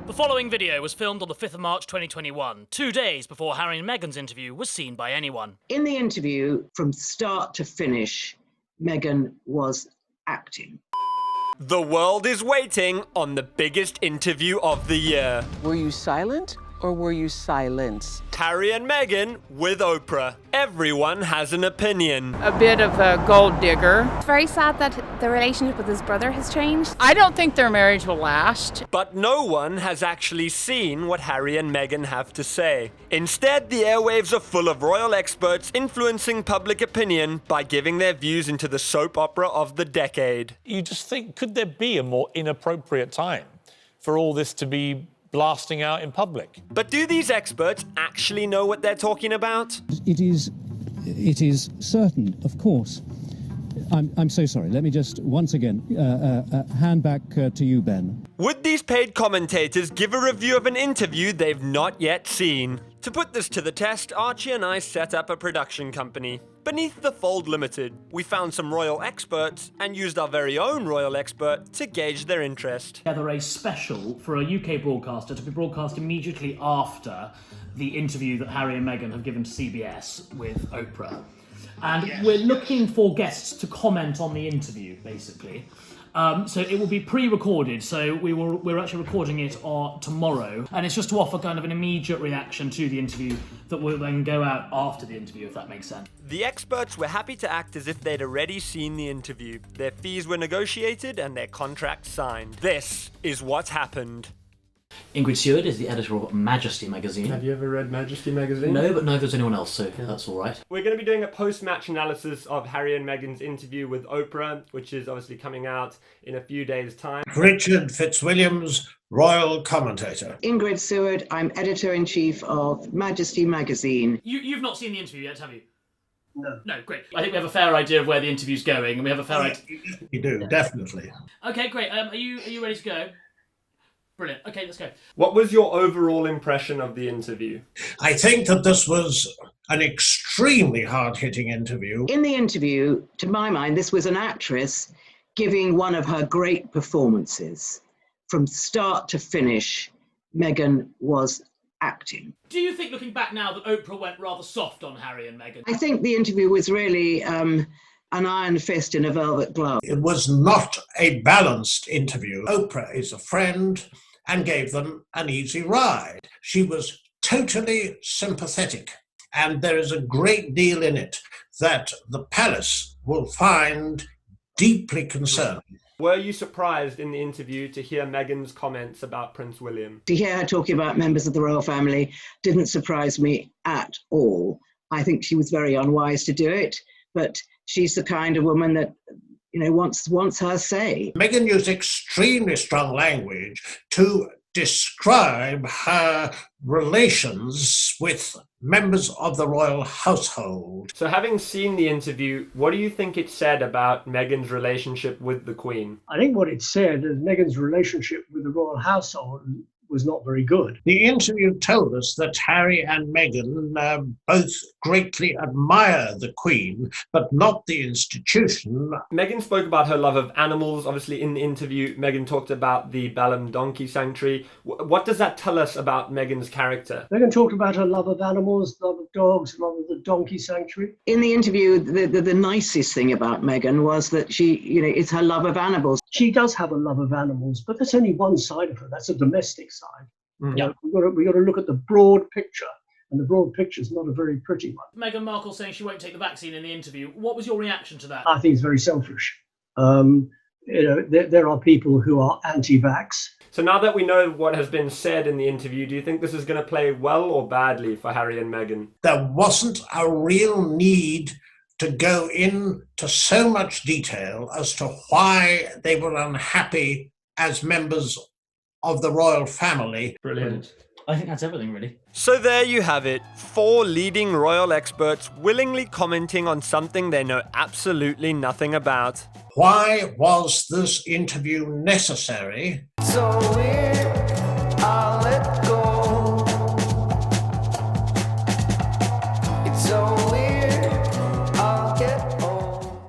The following video was filmed on the 5th of March 2021, 2 days before Harry and Meghan's interview was seen by anyone. In the interview, from start to finish, Meghan was acting. The world is waiting on the biggest interview of the year. Were you silent or were you silenced? Harry and Meghan with Oprah. Everyone has an opinion. A bit of a gold digger. It's very sad that the relationship with his brother has changed. I don't think their marriage will last. But no one has actually seen what Harry and Meghan have to say. Instead, the airwaves are full of royal experts influencing public opinion by giving their views into the soap opera of the decade. You just think, could there be a more inappropriate time for all this to be blasting out in public? But do these experts actually know what they're talking about? It is certain, of course. I'm so sorry. Let me just once again hand back to you, Ben. Would these paid commentators give a review of an interview they've not yet seen? To put this to the test, Archie and I set up a production company. Beneath the Fold Limited, we found some royal experts and used our very own royal expert to gauge their interest. Together a special for a UK broadcaster to be broadcast immediately after the interview that Harry and Meghan have given to CBS with Oprah. And we're looking for guests to comment on the interview, basically. So it will be pre-recorded, so we're actually recording it tomorrow, and it's just to offer kind of an immediate reaction to the interview that will then go out after the interview, if that makes sense. The experts were happy to act as if they'd already seen the interview. Their fees were negotiated and their contracts signed. This is what happened. Ingrid is the editor of Majesty magazine. Have you ever read Majesty magazine? No, but neither does anyone else, so that's all right. We're going to be doing a post-match analysis of Harry and Meghan's interview with Oprah, which is obviously coming out in a few days' time. Richard Fitzwilliams, royal commentator. Ingrid Seward, I'm editor-in-chief of Majesty magazine. You've not seen the interview yet, have you? No. No, great. I think we have a fair idea of where the interview's going, and we have a fair idea. You do, definitely. Okay, great. Are you ready to go? Brilliant. Okay, let's go. What was your overall impression of the interview? I think that this was an extremely hard-hitting interview. In the interview, to my mind, this was an actress giving one of her great performances. From start to finish, Meghan was acting. Do you think, looking back now, that Oprah went rather soft on Harry and Meghan? I think the interview was really an iron fist in a velvet glove. It was not a balanced interview. Oprah is a friend and gave them an easy ride. She was totally sympathetic, and there is a great deal in it that the palace will find deeply concerning. Were you surprised in the interview to hear Meghan's comments about Prince William? To hear her talking about members of the royal family didn't surprise me at all. I think she was very unwise to do it, but she's the kind of woman that, wants her say. Meghan used extremely strong language to describe her relations with members of the royal household. So having seen the interview, what do you think it said about Meghan's relationship with the Queen? I think what it said is Meghan's relationship with the royal household was not very good. The interview told us that Harry and Meghan both greatly admire the Queen, but not the institution. Meghan spoke about her love of animals. Obviously, in the interview, Meghan talked about the Balham Donkey Sanctuary. What does that tell us about Meghan's character? Meghan talked about her love of animals, love of dogs, love of the Donkey Sanctuary. In the interview, the nicest thing about Meghan was that she, it's her love of animals. She does have a love of animals, but that's only one side of her. That's a domestic side. Yeah. We've got to look at the broad picture, and the broad picture is not a very pretty one. Meghan Markle saying she won't take the vaccine in the interview. What was your reaction to that? I think it's very selfish. There are people who are anti-vax. So now that we know what has been said in the interview, do you think this is going to play well or badly for Harry and Meghan? There wasn't a real need to go into so much detail as to why they were unhappy as members of the royal family. Brilliant. I think that's everything, really. So there you have it. 4 leading royal experts willingly commenting on something they know absolutely nothing about. Why was this interview necessary? So weird.